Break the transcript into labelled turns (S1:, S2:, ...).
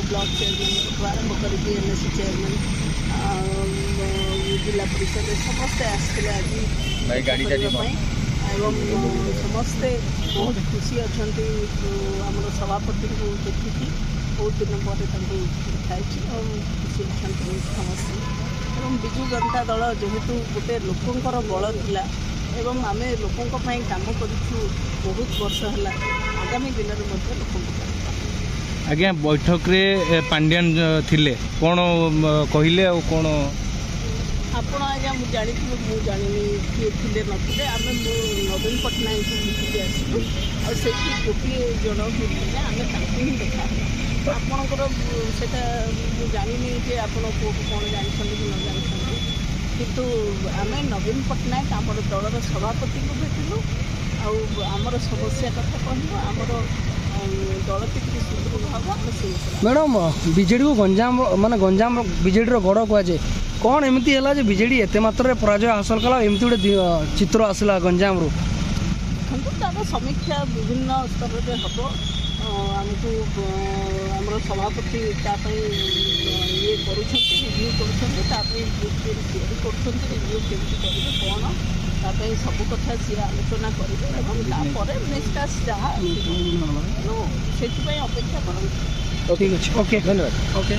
S1: Block chairman आरंभ करके NSC chairman जिला परिषद समस्ते आसते आज एवं समस्ते बहुत खुशी अच्छा आम सभापति को देखिकी बहुत दिन पर खाई खुशी अच्छा समस्ते एवं विजु जनता दल जेहेतु गोटे लोकंर बल थिला एवं आम लोकों काम करूँ बहुत वर्ष है आगामी दिन में लोक
S2: आज्ञा बैठक रे पांड्यान थिले कौन कहले कौन
S1: आपण आज्ञा मुझे जानी किए थे नथिले आम नवीन पट्टनायक को मिसिकी आसलु आसे गोटे जन भी आम ही देखा आपणकर से जानी जे आपण कौन जानते कि न जानते किंतु आम नवीन पट्टनायक आम दलर सभापति को भेटलु आमर समस्या कथा कहलु आमर दल के सुदृढ़ हम से
S3: मैडम बीजेडी को गंजाम माने गंजाम बीजेडी गड़ कहुए कौन एमती है जे बीजेडी एत मात्रा पराजय हासिल कला एमती गोटे चित्र आसला गंजाम रू
S1: तार समीक्षा विभिन्न स्तर में हम आमको आम सभापति ये रिव्यू कर कौन ताप सब कथा सी आलोचना करेंगे निष्काश जहाँ से अपेक्षा कर
S3: ठीक अच्छे ओके धन्यवाद ओके।